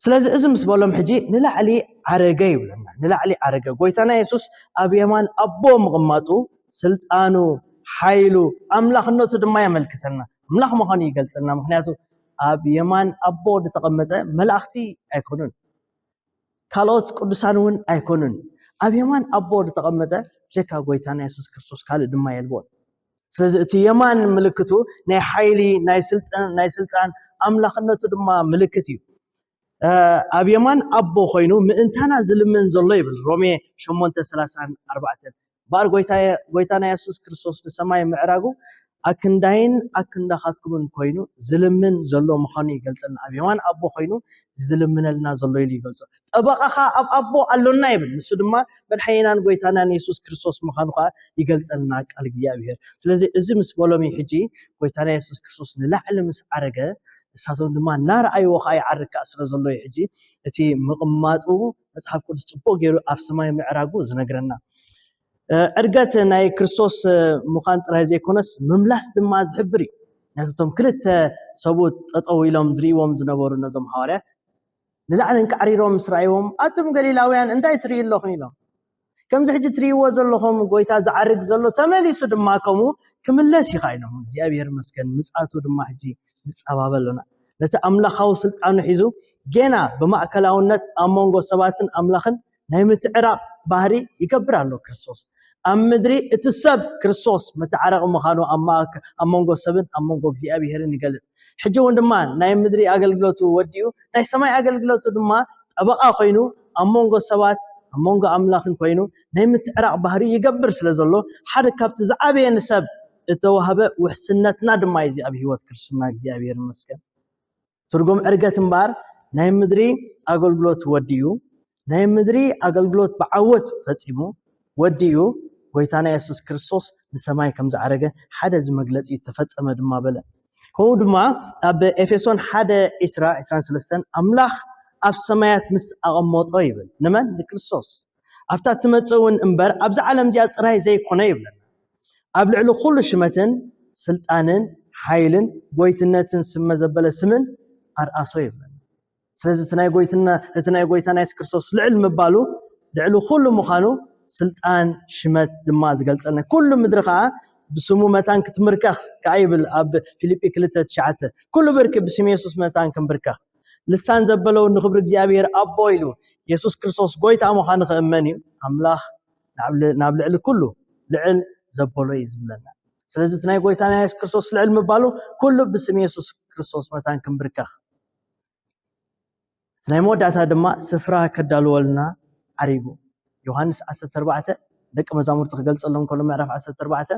ስለዚ እዚ ምስ በሎም ሕጂ ንላዕሊ ዓረገ ይብለና ንላዕሊ ዓረገ ጎይታና ኢየሱስ ኣብ የማን ኣቦ ምቕማጡ ስልጣኑ ሓይሉ ኣምላኽነቱ ድማ ያመልክተና ኣምላኽ ምዃኑ ይገልጽልና ምክንያቱ ኣብ የማን ኣቦ ተቐመጠ መላእኽቲ ኣይኮኑን ካልኦት ቅዱሳን እውን ኣይኮኑን ኣብ የማን ኣቦ ተቐመጠ ጀካ ጎይታና ኢየሱስ ክርስቶስ ካልእ ድማ የልቦን ስለዚ እቲ የማን ምልክቱ ናይ ሓይሊ ናይ ስልጣን ኣምላኽነቱ ድማ ምልክት እዩ ኣብ የማን ኣቦ ኮይኑ ምእንታና ዝልምን ዘሎ ይብል ሮሜ 8:34 ባር ጎይታና ኢየሱስ ክርስቶስ ንሰማይ ምዕራጉ ኣክንዳይን ኣክንዳኻትኩምን ኮይኑ ዝልምን ዘሎ ምዃኑ ይገልጽልና ኣብ የማን ኣቦ ኮይኑ ዝልምነልና ዘሎ ኢሉ ይገልጾ ጠበቃኻ ኣብ ኣቦ ኣሎና ይብል ንሱ ድማ መድሓኒናን ጎይታናን ኢየሱስ ክርስቶስ ምዃኑ ከዓ ይገልጸልና ቃል እግዚአብሔር ስለዚ እዚ ምስ በሎሚ ሕጂ ጎይታና ኢየሱስ ክርስቶስ ንላዕሊ ምስ ዓረገ እሳቶም ድማ ናርኣይዎ ከዓ ይዓርግ ከዓ ስለ ዘሎ ሕጂ እቲ ምቕማጡ መጽሓፍ ቅዱስ ጽቡቕ ገይሩ ኣብ ሰማይ ምዕራጉ ዝነግረና ዕርገት ናይ ክርስቶስ ምዃን ጥራይ ዘይኮነስ ምምላስ ድማ ዝሕብር እዩ ነቶም ክልተ ሰብኡት ጠጠው ኢሎም ዝሪእዎም ዝነበሩ ነዞም ሐዋርያት ንላዕሊ እንቃዕሪሮም ምስ ረኣይዎም ኣቶም ገሊላውያን እንታይ ትሪኢ ኣለኹም ኢሎም ከምዚ ሕጂ ትሪእዎ ዘለኹም ጎይታ ዝዓርግ ዘሎ ተመሊሱ ድማ ከምኡ ክምለስ ይኽእል ኢሎም እግዚአብሔር መስገን ምጽኣቱ ድማ ሕጂ ንጸባበሉና ነቲ ኣምላኻዊ ስልጣኑ ሒዙ ገና ብማእከላውነት ኣብ መንጎ ሰባትን ኣምላኽን ናይ ምትዕራቕ ባህሪ ይገብር ኣሎ ክርስቶስ ኣብ ምድሪ እቲ ሰብ ክርስቶስ ምትዓረቕ ምዃኑ ኣብ መንጎ ሰብን ኣብ መንጎ እግዚአብሔርን ይገልጽ ሕጂ እውን ድማ ናይ ምድሪ ኣገልግሎቱ ወዲኡ ናይ ሰማይ ኣገልግሎቱ ድማ ጠበቃ ኮይኑ ኣብ መንጎ ሰባት ኣብ መንጎ ኣምላኽን ኮይኑ ናይ ምትዕራቕ ባህሪ ይገብር ስለ ዘሎ ሓደ ካብቲ ዝዓበየ ንሰብ እተዋህበ ውሕስነትና ድማ እዚ ኣብ ህይወት ክርስትና እግዚአብሔር መስገን ትርጉም ዕርገት እምበር ናይ ምድሪ ኣገልግሎት ወዲኡ ናይ ምድሪ ኣገልግሎት ብዓወት ፈጺሙ ወዲኡ ጎይታና ኢየሱስ ክርስቶስ ንሰማይ ከም ዝዓረገ ሓደ ዝመግለጺ ተፈጸመ ድማ በለ ከምኡ ድማ ኣብ ኤፌሶን 1:23 ኣምላኽ ኣብ ሰማያት ምስ ኣቐመጦ ይብል ንመን ንክርስቶስ ኣብታ ትመጽውን እምበር ኣብዚ ዓለም እዚኣ ጥራይ ዘይኮነ ይብለና ኣብ ልዕሊ ኩሉ ሽመትን ስልጣንን ሓይልን ጎይትነትን ስመ ዘበለ ስምን ኣርኣሶ ይብለና ስለዚ እቲ ናይ ጎይታና ኢየሱስ ክርስቶስ ልዕል ምባሉ ልዕሊ ኩሉ ምዃኑ ስልጣን ሽመት ድማ ዝገልጸልና ኩሉ ምድሪ ከዓ ብስሙ መታን ክትምርከኽ ከይብል ኣብ ፊልጵ 2:9 ኩሉ ብርኪ ብስም ኢየሱስ መታን ክንብርከኽ ልሳን ዘበለው ንኽብሪ እግዚአብሔር ኣቦ ኢሉ ኢየሱስ ክርስቶስ ጎይታ ምዃኑ ክእመን እዩ ኣምላኽ ናብ ልዕሊ ኩሉ ልዕል ዘበሎ እዩ ዝብለና ስለዚ እቲ ናይ ጎይታና ኢየሱስ ክርስቶስ ልዕል ምባሉ ኩሉ ብስም ኢየሱስ ክርስቶስ መታን ክንብርከኽ ናይ መወዳእታ ድማ ስፍራ ከዳልወልና ዓሪጉ ዮሐንስ 14 ደቂ መዛሙርቱ ክገልጸሎም ከሎ ምዕራፍ 14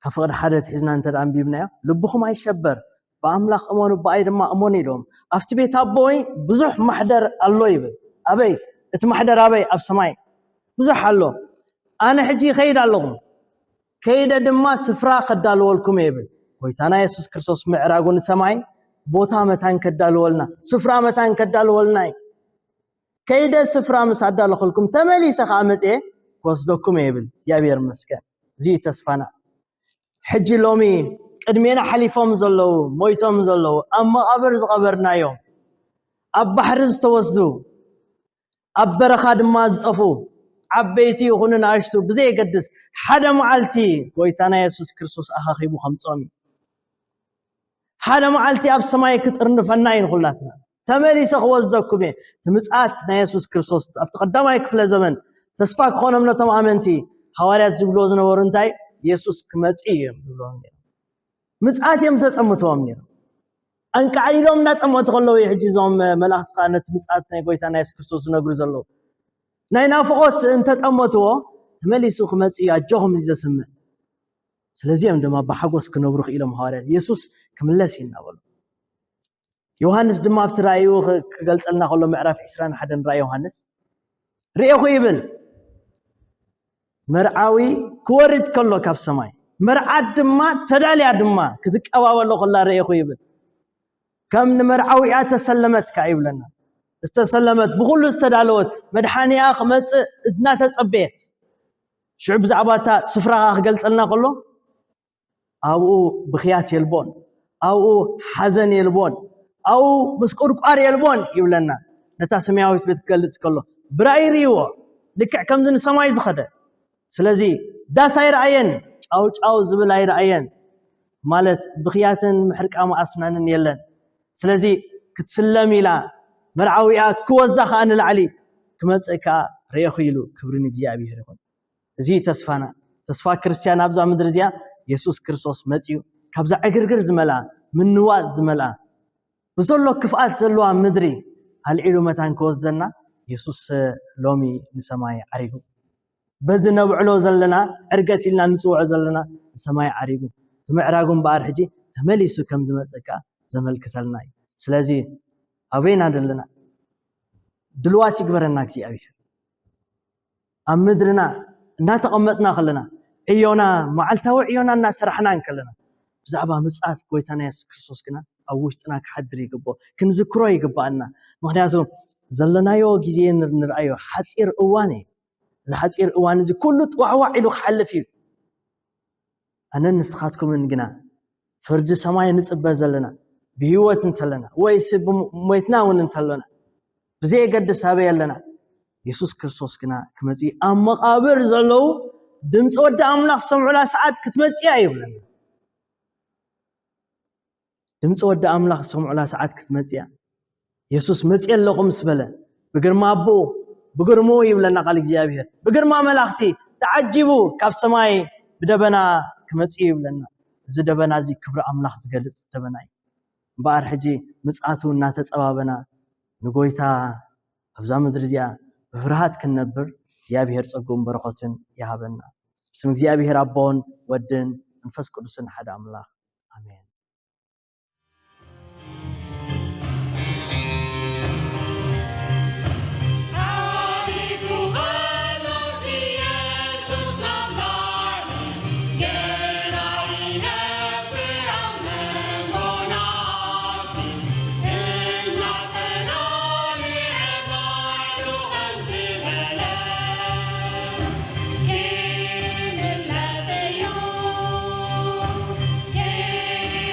ካብ ፍቅዲ ሓደ ትሒዝና እንተዳ አንቢብናዮ ልብኹም ኣይሸበር በኣምላኽ እመኑ በኣይ ድማ እመኑ ኢሎም ኣብቲ ቤት ኣቦይ ብዙሕ ማሕደር ኣሎ ይብል ኣበይ እቲ ማሕደር ኣበይ ኣብ ሰማይ ብዙሕ ኣሎ ኣነ ሕጂ ከይድ ኣለኹም ከይደ ድማ ስፍራ ከዳልወልኩም ይብል ጎይታና ኢየሱስ ክርስቶስ ምዕራጉ ንሰማይ ቦታ መታን ከዳልወልና ስፍራ መታን ከዳልወልና ከይደ ስፍራ ምስ ኣዳለኹልኩም ተመሊሰ ከዓ መጽአ ወስደኩም ይብል እግዚአብሔር መስገን እዚ ተስፋና ሕጂ ሎሚ ቅድሜና ሓሊፎም ዘለው ሞይቶም ዘለው ኣብ መቃብር ዝቀበርናዮም ኣብ ባሕሪ ዝተወስዱ ኣብ በረኻ ድማ ዝጠፉ ዓበይቲ ይኹኑ ንኣሽቱ ብዘይ ገድስ ሓደ መዓልቲ ጎይታና ኢየሱስ ክርስቶስ ኣኻኺቡ ከምጾም حدا معلتي أب سماي كترن فناين خلاتنا تملي سخوزكم تمسات نا يسوع كريستوس أفتقدم أي كفل زمن تسفاك خونم نتم آمنتي حواريات زبلوزنا ورنتاي يسوع كمتسيم زبلون مسات يوم تتأمتوا مني أنك عليهم نتأمت خلوا يحجزهم ملاك كانت مسات نا يقويتنا يسوع كريستوس نقرزلو ناينا فقط أنت تأمتوا تملي سخ متسي أجهم إذا سمع سلازي عندما بحقوس كنبرخ إلى مهارات يسوع كملاسي نقول يوحنس دم أفترايو قلت لنا قلوا معرف إسران حدا رأي يوحنس رأيه يبل مرعاوي كورد كله كاب سماي مرعاد دما تدالي دما كذك أوا والله قلا رأيه يبل كم مرعاوي أتسلمت كعيب لنا استسلمت بقول استدالوت مدحاني أخ مت إدنا تصبيت شعب زعباتها سفرها قلت لنا قلوا أو بخيات يلبون أو حزن يلبون أو مسكور قاري يلبون يقولنا نتا سماوي بتقلص كله برأي ريو لك كم زين سماي زخده سلازي دا ساير عين أو زبل عير عين مالت بخياتن محرك أم أسنان يلن سلازي كتسلمي لا مرعويا كوزخ عن العلي كما تسكا ريخيلو كبرني جيابي هرقون زي تسفا كريستيان أبزا مدرزيا يسوع كريستوس متيو كابزا أجرجر زملا من نواز زملا بزلوا كفات زلوا مدري هل إلو متان كوزنا يسوع لومي نسماي عريقو بزنا وعلو زلنا أرجت لنا نسوع زلنا نسماي عريقو تمعراقون بارحجي تمليسو كم زمسكا زمل كتلناي سلازي أبينا دلنا دلواتي كبرنا كسي أبي أمدرنا ناتقمتنا خلنا عيونا معلتاو عيونا الناس رحنا نكلنا بزعبا مسات قويتنا يس كريستوس كنا أوشتنا كحدري يقبو كنذكرو يقبأنا مخنياتو زلنا يو جزين نرأيو حتير أواني إذا حتير أواني زي كله توعوع إلو حل فيه أنا نسخاتكم من جنا فرج سماي نسبة زلنا بهوة انتلنا ويسب مويتنا وننتلنا بزي قد سابي لنا يسوع كريستوس كنا كمزي أما قابر زلو دمت ود أملاخ سمعوا لا ساعات كتمتي أيبلنا دمت ود أملاخ سمعوا لا ساعات كتمتي يسوع متي اللقم سبلا بقر ما أبو بقر مو يبلنا قال إجابير بقر ما ملاختي تعجبوا كاب سماي بدبنا كمتي يبلنا زدبنا زي كبر أملاخ زجلس دبناي بارحجي مسعاتو الناتس أبابنا نقولتا أبزام درزيا بفرهات كنبر إجابير صقوم برقتن يهابنا اسم إجابير أبون ودن نفس قدسن حد أملاخ آمين Yeah.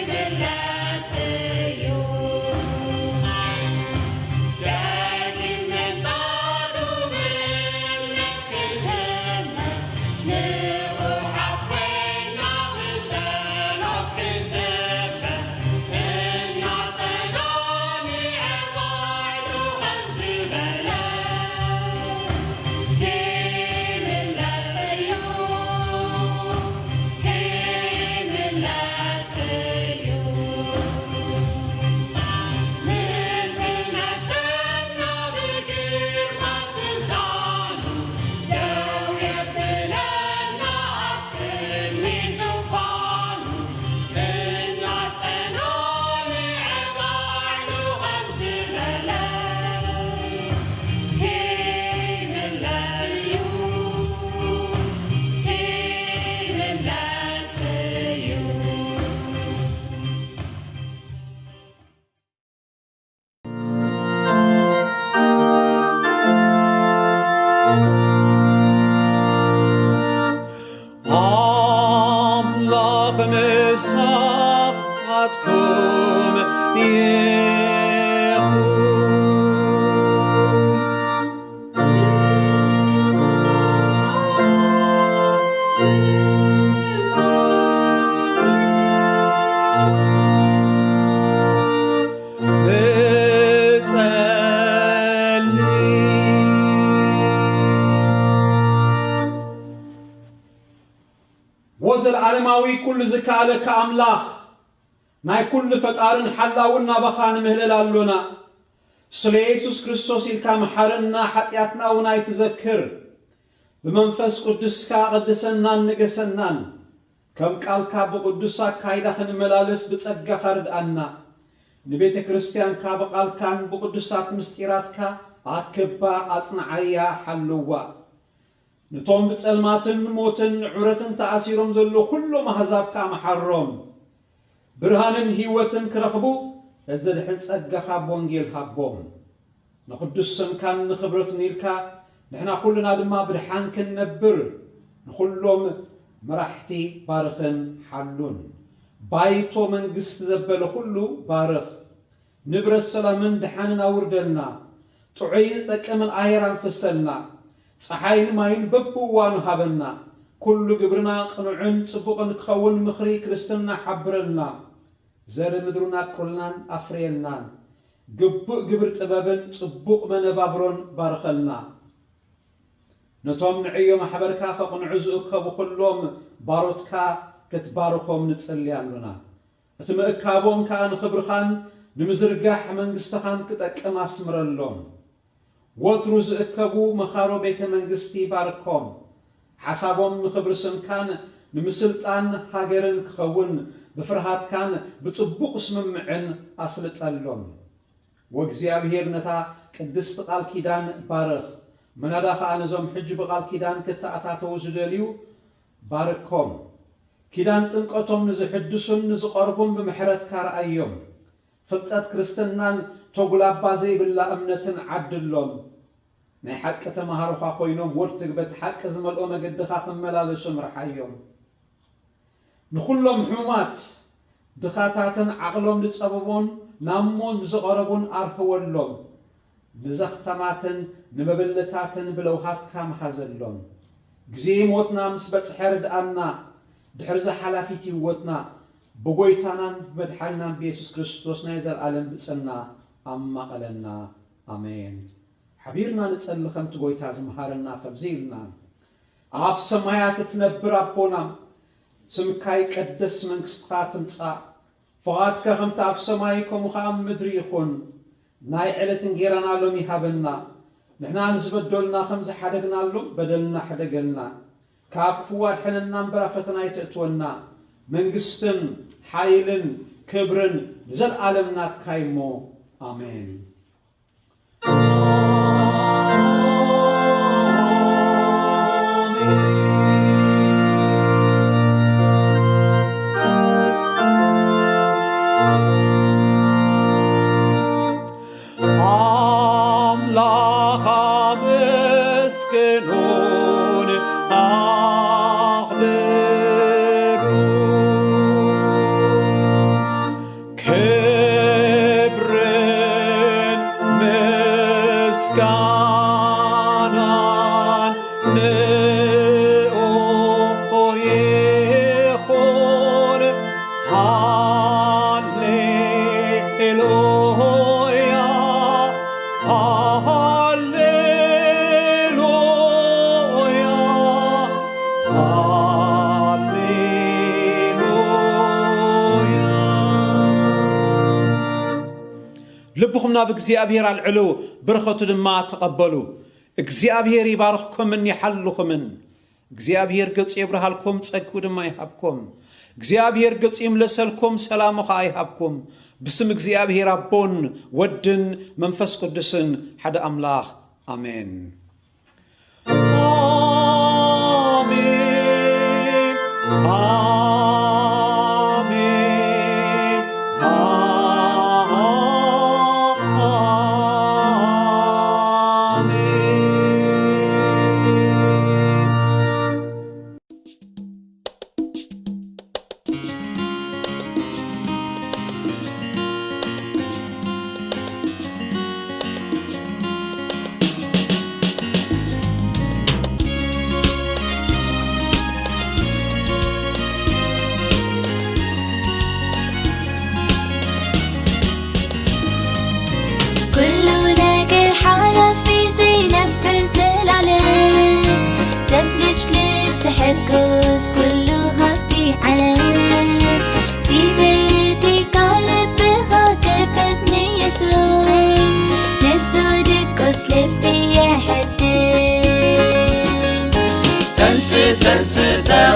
زعلماوي كل زكالة كأملاخ ناي كل فتارن حلاونا بخان مهللالونا سل يسوس كريستوس إلكا محرنا حتياتنا وناي تذكر بمنفس قدسكا قدسنان نقسنان كم قالكا بقدسا كايدا خن ملالس بتصقى خرد أنا نبيت كريستيان كا بقالكان بقدسات مستيراتكا أكبا أصنعيا حلوا نتوم بتسلماتن موتن عرتن تأثيرهم ذلو كله مهزابكا محرم برهانن هيوتن كرخبو الزد حنس أجخا بونجيل هابوم نقدس سمكان نخبرت نيلكا نحنا كلنا دما برحان كنبر نخلهم مرحتي بارخن حلون بايتو من قست زبل كله بارخ نبر السلامن دحاننا وردنا تعيز تكمل آيران فسلنا صحاين ماين ببوان هابنا كل قبرنا قنعن صبقن كخون مخري كريستنا حبرنا زر مدرنا كلنا أفريلنا قبر تبابن صبق من بابرون بارخلنا نتوم نعيو محبركا فقنعزوك بخلوم باروتكا كتبارخوم نتسليان لنا اتمأكابوم كان خبرخان نمزرقاح من قستخان كتاكم اسمر اللوم وطروز اكبو مخارو بيت منقستي باركوم حسابهم نخبر سمكان نمسلطان هاجرن كخون بفرهات كان بتصبق اسم معن أصلت اللوم وغزيابير نتا قدست قال كيدان بارخ من هذا خانزوم حجب قال كيدان كتاعتاتو زدليو باركوم كيدان تنقطهم نزحدسون نزقربهم بمحرت كارأيوم فتات كريستنان توغلا بازي بالله امنتن عدلهم ناي حق تمهارخا خوينوم ورتغبت حق زملو مقدخا خملالسوم رحايوم نخلهم حمات دخاتاتن عقلهم لتصببون نامون زقربون ارفولهم نزختماتن نمبلتاتن بلوهات كام حازلهم غزي موتنا مسبت حرد أنا دحرز حلافيتي ووتنا بقويتانان مدحالنا بيسوس كريستوس نايزر عالم بتسلنا أما قلنا آمين حبيرنا نتسأل خمت قويتا زمهارنا خبزيلنا عاب سمايات تنبر أبونا سمكاي قدس من كستخاتم تسا فغاتك خمت عاب سمايكم خام مدريخون ناي علتن غيرنا لومي هابنا نحنا نزبدلنا خمس حدقنا لهم بدلنا حدقلنا كافوات حننا مبرافتنا يتأتونا من قستن حايلن كبرن نزل عالمنا تكايمو آمين لبخمنا بإግዚአብሔር አልዕሉ በረኸቱ ድማ ተቀበሉ እግዚአብሔር ይባርኽኩም ይሐልኹም እግዚአብሔር ገጽ ይብርሃልኩም ጸግኡ ድማ ይሃብኩም እግዚአብሔር ገጽ ይምለሰልኩም ሰላም ይሃብኩም بسم እግዚአብሔር አቦን ወድን መንፈስ ቅዱስን ሓደ አምላኽ አሜን አሜን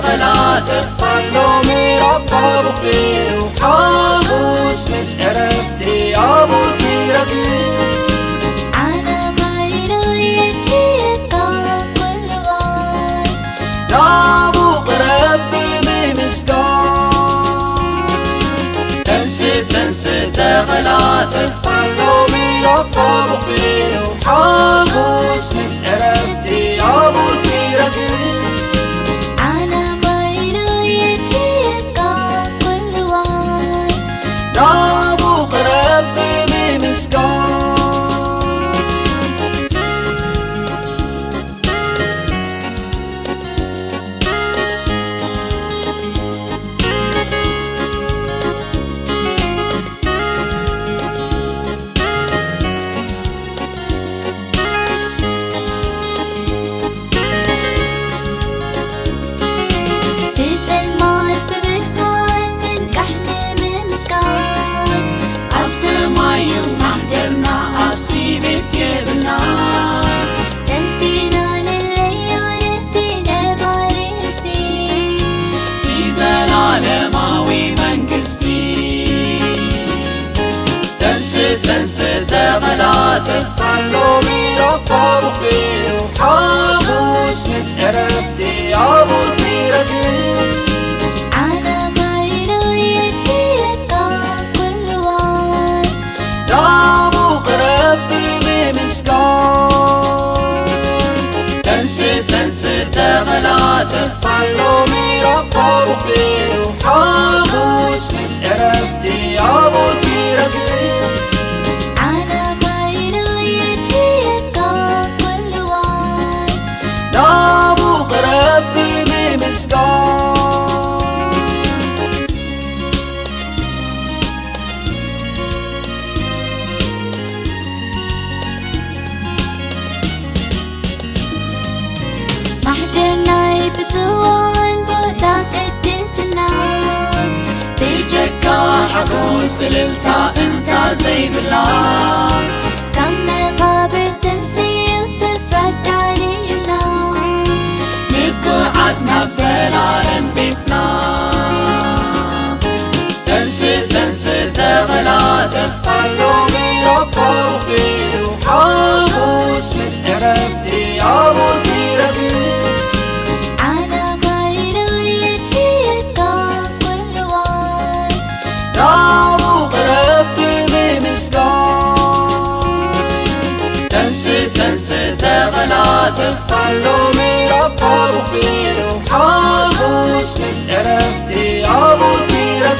تغلاطف علومي رفع بخير وحابوس مس عرفتي أبوتي رقيب أنا غير يجيك كل وان نابو قرب بمسكان تنسى تغلاطف علومي رفع بخير وحابوس مس عرفتي أبوتي رقيب أنا غير يجيك كل وان نابو قرب بمسكان تنسى تغلاطف علومي رفع بخير وحابوس مس عرفتي أبوتي رقيب أنا غير يجيك كل وان نابو قرب بمسكان تنسى تغلاطف علومي رفع بخير وحابوس مس عرفتي أبوتي رقيب أنا غير يجيك كل وان نابو قرب بمسكان محجرنا يبتوان بوتا قدسنا بيجكا حقوس للتا انتا زي بالله كم مقابر تنسيل سفرة تاريخنا نبقى عزنا بسلالم بيتنا تنسى تغلاطف علومي رفع بخير وحابوس مس عرفتي أبوتي رقيب أنا غير يجيك كل وان نابو قرب بمسكان تنسى تغلاطف علومي رفع بخير وحابوس مس عرفتي أبوتي رقيب